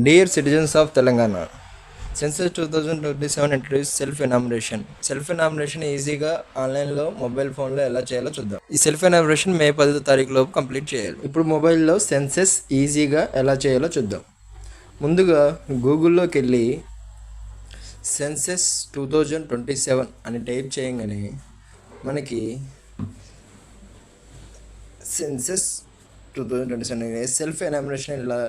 Dear citizens of Telangana, Census 2027 introduced self enumeration. Self enumeration ఈజీగా ఆన్లైన్లో mobile ఫోన్లో ఎలా చేయాలో చూద్దాం. ఈ సెల్ఫ్ ఎనామినేషన్ మే 10 తారీఖు లోపు కంప్లీట్ చేయాలి. ఇప్పుడు మొబైల్లో సెన్సెస్ ఈజీగా ఎలా చేయాలో చూద్దాం. ముందుగా గూగుల్లోకి వెళ్ళి సెన్సెస్ 2027 అని టైప్ చేయగానే మనకి సెన్సెస్ 2027 సెల్ఫ్ ఎనామినేషన్ ఇలా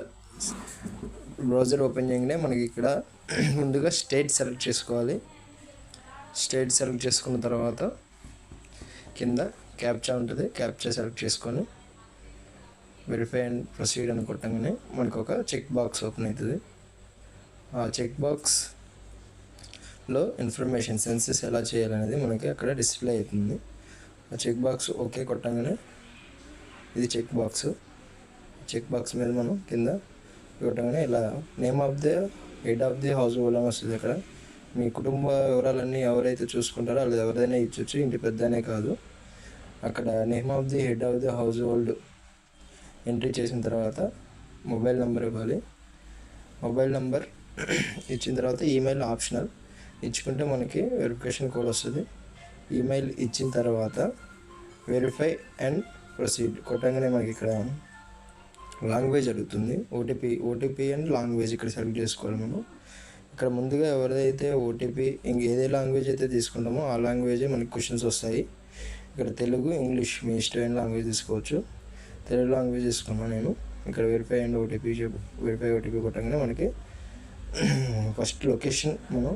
బ్రౌజర్ ఓపెన్ చేయగానే మనకి ఇక్కడ ముందుగా స్టేట్ సెలెక్ట్ చేసుకోవాలి. స్టేట్ సెలెక్ట్ చేసుకున్న తర్వాత కింద క్యాప్చా ఉంటుంది, క్యాప్చా సెలెక్ట్ చేసుకొని వెరిఫై అండ్ ప్రొసీడ్ అని కొట్టగానే మనకు ఒక చెక్ బాక్స్ ఓపెన్ అవుతుంది. ఆ చెక్ బాక్స్లో ఇన్ఫర్మేషన్ సెన్సెస్ ఎలా చేయాలనేది మనకి అక్కడ డిస్ప్లే అవుతుంది. ఆ చెక్ బాక్స్ ఓకే కొట్టగానే ఇది చెక్ బాక్స్ మీద మనం కింద కొట్టగానే ఇలా name of the head of the house hold అని వస్తుంది. అక్కడ మీ కుటుంబ వివరాలన్నీ ఎవరైతే చూసుకుంటారో అది ఎవరైనా ఇచ్చొచ్చు, ఇంటి పెద్దనే కాదు. అక్కడ name of the head of the house hold entry చేసిన తర్వాత మొబైల్ నెంబర్ ఇవ్వాలి. మొబైల్ నెంబర్ ఇచ్చిన తర్వాత ఈమెయిల్ ఆప్షనల్ ఇచ్చుకుంటే మనకి వెరిఫికేషన్ కోడ్ వస్తుంది. ఈమెయిల్ ఇచ్చిన తర్వాత వెరిఫై అండ్ ప్రొసీడ్ కొట్టగానే మనకి ఇక్కడ లాంగ్వేజ్ అడుగుతుంది. ఓటీపీ అండ్ లాంగ్వేజ్ ఇక్కడ సెలెక్ట్ చేసుకోవాలి. మనం ఇక్కడ ముందుగా ఎవరైతే ఓటీపీ ఏదే లాంగ్వేజ్ అయితే తీసుకుంటామో ఆ లాంగ్వేజే మనకి క్వశ్చన్స్ వస్తాయి. ఇక్కడ తెలుగు, ఇంగ్లీష్ మీ ఇష్టమైన లాంగ్వేజ్ తీసుకోవచ్చు. తెలుగు లాంగ్వేజ్ తీసుకున్నాను నేను. ఇక్కడ వెరిఫై ఓటీపీ కొట్టగానే మనకి ఫస్ట్ లొకేషన్ మనం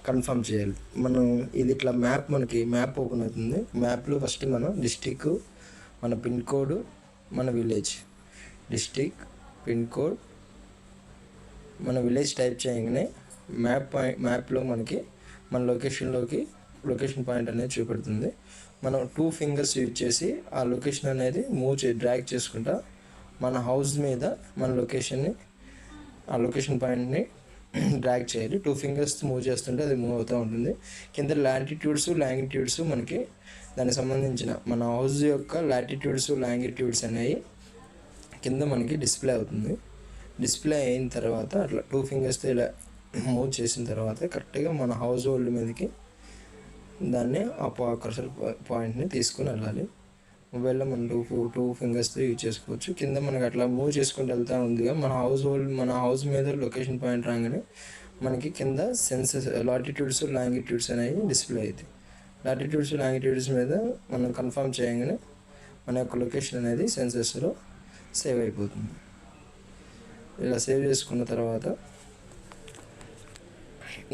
కన్ఫర్మ్ చేయాలి. మనం ఇది ఇట్లా మనకి మ్యాప్ ఓపెన్ అవుతుంది. మ్యాప్లో ఫస్ట్ మనం డిస్టిక్, మన పిన్ కోడ్, మన విలేజ్, డిస్టిక్, పిన్ కోడ్, మన విలేజ్ టైప్ చేయగానే మ్యాప్లో మనకి మన లొకేషన్ పాయింట్ అనేది చూపెడుతుంది. మనం 2 ఫింగర్స్ యూజ్ చేసి ఆ లొకేషన్ అనేది డ్రాగ్ చేసుకుంటా మన హౌస్ మీద మన ఆ లొకేషన్ పాయింట్ని డ్రాగ్ చేయాలి. 2 ఫింగర్స్ మూవ్ చేస్తుంటే అది మూవ్ అవుతూ ఉంటుంది. కింద లాంగిట్యూడ్స్ మనకి దానికి సంబంధించిన మన హౌస్ యొక్క లాటిట్యూడ్స్, లాంగిట్యూడ్స్ అనేవి కింద మనకి డిస్ప్లే అవుతుంది. డిస్ప్లే అయిన తర్వాత అట్లా 2 ఫింగర్స్తో ఇలా మూవ్ చేసిన తర్వాత కరెక్ట్గా మన హౌస్ హోల్డ్ మీదకి దాన్ని ఆ కర్సర్ పాయింట్ని తీసుకుని వెళ్ళాలి. మొబైల్లో మనం 2 ఫింగర్స్తో యూజ్ చేసుకోవచ్చు. కింద మనకి అట్లా మూవ్ చేసుకుంటూ వెళ్తూ ఉందిగా మన హౌస్ మీద లొకేషన్ పాయింట్ రాగానే మనకి కింద సెన్సెస్ లాటిట్యూడ్స్, లాంగిట్యూడ్స్ అనేవి డిస్ప్లే అవుతాయి. లాటిట్యూడ్స్, లాంగిట్యూడ్స్ మీద మనం కన్ఫర్మ్ చేయగానే మన యొక్క లొకేషన్ అనేది సెన్సెస్లో సేవ్ అయిపోతుంది. ఇలా సేవ్ చేసుకున్న తర్వాత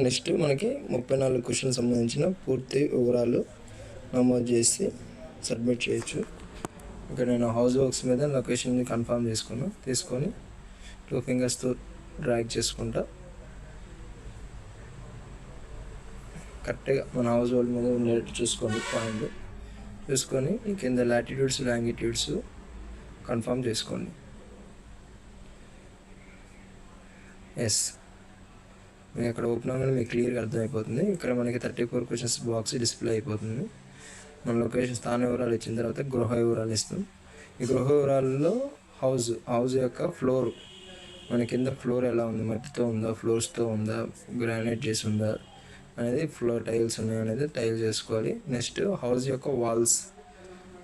నెక్స్ట్ మనకి 34 క్వశ్చన్ సంబంధించిన పూర్తి వివరాలు నమోదు చేసి సబ్మిట్ చేయొచ్చు. ఇక్కడ నేను హౌస్ వర్క్స్ మీద లొకేషన్ని కన్ఫర్మ్ తీసుకొని 2 ఫింగర్స్తో డ్రాగ్ చేసుకుంటా కరెక్ట్గా మన హౌస్ హోల్డ్ మీద ఉండేటట్టు చూసుకొని కింద లాటిట్యూడ్స్, లాంగిట్యూడ్స్ కన్ఫర్మ్ చేసుకోండి. ఎస్, మీకు అక్కడ ఓపెన్ అవ్వగానే మీకు క్లియర్గా అర్థమైపోతుంది. ఇక్కడ మనకి 34 క్వశ్చన్స్ బాక్స్ డిస్ప్లే అయిపోతుంది. మన లొకేషన్ స్థాన వివరాలు ఇచ్చిన తర్వాత గృహ వివరాలు ఇస్తాం. ఈ గృహ వివరాల్లో హౌస్ యొక్క ఫ్లోర్ మన కింద ఫ్లోర్ ఎలా ఉంది, మట్టితో ఉందా, ఫ్లోర్స్తో ఉందా, గ్రానైట్ చేసి ఉందా అనేది, ఫ్లోర్ టైల్స్ ఉన్నాయి అనేది టైల్ చేసుకోవాలి. నెక్స్ట్ హౌస్ యొక్క వాల్స్,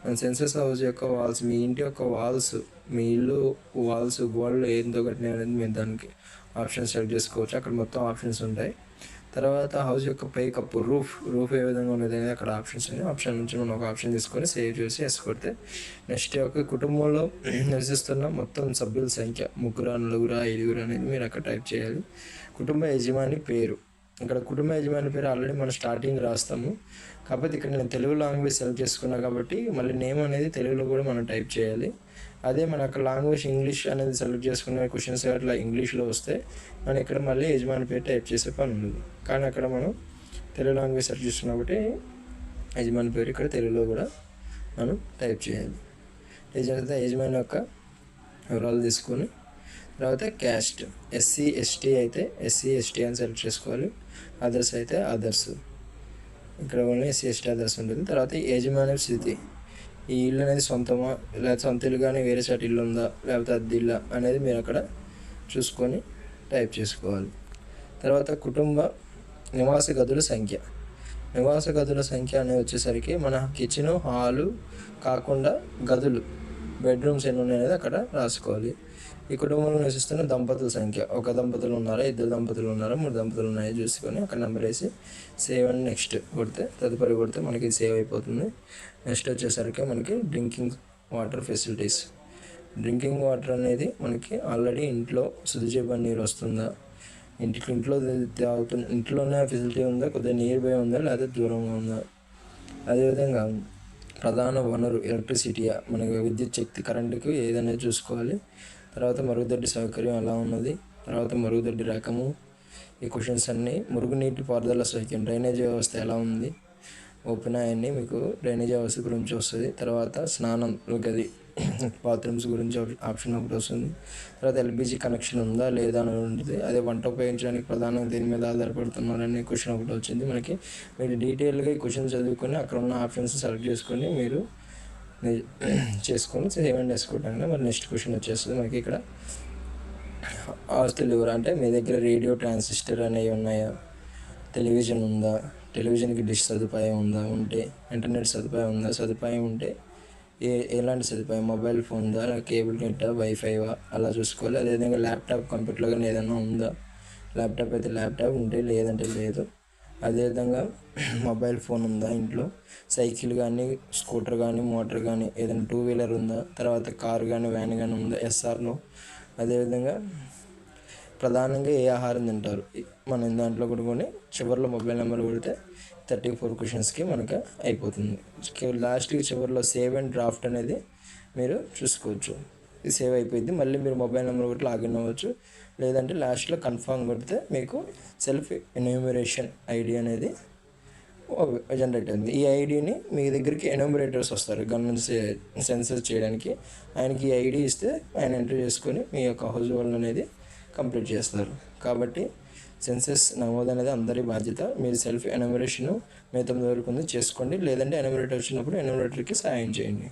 మన సెన్సెస్ హౌస్ యొక్క వాల్స్, మీ ఇంటి యొక్క వాల్స్, మీ ఇల్లు వాల్స్ గోడలు ఏంతో కట్టినాయి అనేది మీరు దానికి ఆప్షన్స్ సెలెక్ట్ చేసుకోవచ్చు. అక్కడ మొత్తం ఆప్షన్స్ ఉంటాయి. తర్వాత హౌస్ యొక్క పై కప్పు, రూఫ్ ఏ విధంగా ఉన్నది అనేది అక్కడ ఆప్షన్స్ ఉన్నాయి. ఆప్షన్ నుంచి మనం ఒక ఆప్షన్ తీసుకొని సేవ్ చేసి కొడితే నెక్స్ట్ యొక్క కుటుంబంలో నివసిస్తున్న మొత్తం సభ్యుల సంఖ్య 3, 4, 5 అనేది మీరు అక్కడ టైప్ చేయాలి. కుటుంబ యజమాని పేరు, ఇక్కడ కుటుంబ యజమాని పేరు ఆల్రెడీ మనం స్టార్టింగ్ రాస్తాము. కాకపోతే ఇక్కడ నేను తెలుగు లాంగ్వేజ్ సెలెక్ట్ చేసుకున్నా కాబట్టి మళ్ళీ నేమ్ అనేది తెలుగులో కూడా మనం టైప్ చేయాలి. అదే మన అక్కడ లాంగ్వేజ్ ఇంగ్లీష్ అనేది సెలెక్ట్ చేసుకునే క్వశ్చన్స్ అట్లా ఇంగ్లీష్లో వస్తే మనం ఇక్కడ మళ్ళీ యజమాని పేరు టైప్ చేసే పని ఉండదు. కానీ అక్కడ మనం తెలుగు లాంగ్వేజ్ సెలెక్ట్ చేసుకున్నా కాబట్టి యజమాని పేరు ఇక్కడ తెలుగులో కూడా మనం టైప్ చేయాలి. యజమాని యొక్క వివరాలు తీసుకొని తర్వాత క్యాస్ట్, ఎస్సీ ఎస్టీ అయితే ఎస్సీ ఎస్టీ అని సెలెక్ట్ చేసుకోవాలి. అదర్స్ అయితే అదర్స్, ఇక్కడ ఓన్లీ ఎస్సీ ఎస్టీ అదర్స్ ఉంటుంది. తర్వాత యజమాని స్థితి, ఈ ఇల్లు అనేది సొంతమా లేకపోతే సొంత ఇల్లు కానీ వేరే చోట ఇల్లు ఉందా లేకపోతే అద్దె ఇల్లు అనేది మీరు అక్కడ చూసుకొని టైప్ చేసుకోవాలి. తర్వాత కుటుంబ నివాస గదుల సంఖ్య. నివాస గదుల సంఖ్య అనేది వచ్చేసరికి మన కిచెను, హాలు కాకుండా గదులు, బెడ్రూమ్స్ ఎన్ని ఉన్నాయి అనేది అక్కడ రాసుకోవాలి. ఈ కుటుంబంలో నివసిస్తున్న దంపతుల సంఖ్య, ఒక దంపతులు ఉన్నారా, ఇద్దరు దంపతులు ఉన్నారా, 3 దంపతులు ఉన్నాయో చూసుకొని అక్కడ నెంబర్ వేసి సేవ్ అని నెక్స్ట్ కొడితే, తదుపరి కొడితే మనకి సేవ్ అయిపోతుంది. నెక్స్ట్ వచ్చేసరికి మనకి drinking water facilities. Drinking water అనేది మనకి ఆల్రెడీ ఇంట్లో శుద్ధి చేయబడిన నీరు వస్తుందా, ఇంట్లో తాగుతున్న ఇంట్లోనే ఫెసిలిటీ ఉందా, కొద్దిగా నియర్ బై ఉందా, లేదా దూరంగా ఉందా. అదేవిధంగా ప్రధాన వనరు ఎలక్ట్రిసిటీయా, మనకి విద్యుత్ శక్తి కరెంటుకి ఏదైనా చూసుకోవాలి. తర్వాత మరుగుదొడ్డి సౌకర్యం ఎలా ఉన్నది, తర్వాత మరుగుదొడ్డి రకము. ఈ క్వశ్చన్స్ అన్నీ. మురుగునీటి పారుదల సౌకర్యం, డ్రైనేజ్ వ్యవస్థ ఎలా ఉంది, ఓపెన్ అయ్యి మీకు డ్రైనేజ్ వ్యవస్థ గురించి వస్తుంది. తర్వాత స్నానం గది, బాత్రూమ్స్ గురించి ఆప్షన్ ఒకటి వస్తుంది. తర్వాత ఎల్పిజి కనెక్షన్ ఉందా లేదా అని ఉంటుంది. అదే వంట ఉపయోగించడానికి ప్రధానంగా దీని మీద ఆధారపడుతున్నారనే క్వశ్చన్ ఒకటి వచ్చింది మనకి. మీరు డీటెయిల్గా ఈ క్వశ్చన్ చదువుకొని అక్కడ ఉన్న ఆప్షన్స్ సెలెక్ట్ చేసుకొని మీరు చేసుకొని సేవ్ అండ్ వేసుకోవటానికి. మరి నెక్స్ట్ క్వశ్చన్ వచ్చేస్తుంది మనకి ఇక్కడ ఆస్తులు ఎవరు అంటే, మీ దగ్గర రేడియో, ట్రాన్సిస్టర్ అనేవి ఉన్నాయా, టెలివిజన్ ఉందా, టెలివిజన్కి డిష్ సదుపాయం ఉందా, ఉంటే ఇంటర్నెట్ సదుపాయం ఉందా, సదుపాయం ఉంటే ఎలాంటి సదుపాయం, మొబైల్ ఫోన్ ఉందా, కేబుల్ నెట్టా, వైఫైవా అలా చూసుకోవాలి. అదేవిధంగా ల్యాప్టాప్, కంప్యూటర్లో కానీ ఏదైనా ఉందా, ల్యాప్టాప్ అయితే ల్యాప్టాప్ ఉంటే, లేదంటే లేదు. అదేవిధంగా మొబైల్ ఫోన్ ఉందా ఇంట్లో, సైకిల్ కానీ, స్కూటర్ కానీ, మోటార్ కానీ ఏదైనా 2 వీలర్ ఉందా, తర్వాత కారు కానీ, వ్యాన్ కానీ ఉందా, ఎస్ఆర్లో. అదేవిధంగా ప్రధానంగా ఏ ఆహారం తింటారు, మనం దాంట్లో కొనుక్కొని చివరిలో మొబైల్ నెంబర్ కొడితే 34 క్వశ్చన్స్కి మనకు అయిపోతుంది. లాస్ట్కి చివరిలో సేవ్ అండ్ డ్రాఫ్ట్ అనేది మీరు చూసుకోవచ్చు. ఇది సేవ్ అయిపోయింది. మళ్ళీ మీరు మొబైల్ నెంబర్ కొట్టి లాగిన్ అవ్వచ్చు. లేదంటే లాస్ట్లో కన్ఫర్మ్ కొడితే మీకు సెల్ఫ్ ఎన్యూమరేషన్ ఐడి అనేది జనరేట్ అయింది. ఈ ఐడిని మీ దగ్గరికి ఎన్యూమరేటర్స్ వస్తారు గవర్నమెంట్ సెన్సస్ చేయడానికి. ఆయనకి ఈ ఐడి ఇస్తే ఆయన ఎంటర్ చేసుకొని మీ యొక్క హౌస్ హోల్డ్ అనేది కంప్లీట్ చేస్తారు. కాబట్టి సెన్సస్ నమోదు అనేది అందరి బాధ్యత. మీరు సెల్ఫ్ ఎన్యూమరేషన్ మిగతా వరకు చేసుకోండి. లేదంటే ఎన్యూమరేటర్ వచ్చినప్పుడు ఎన్యూమరేటర్కి సహాయం చేయండి.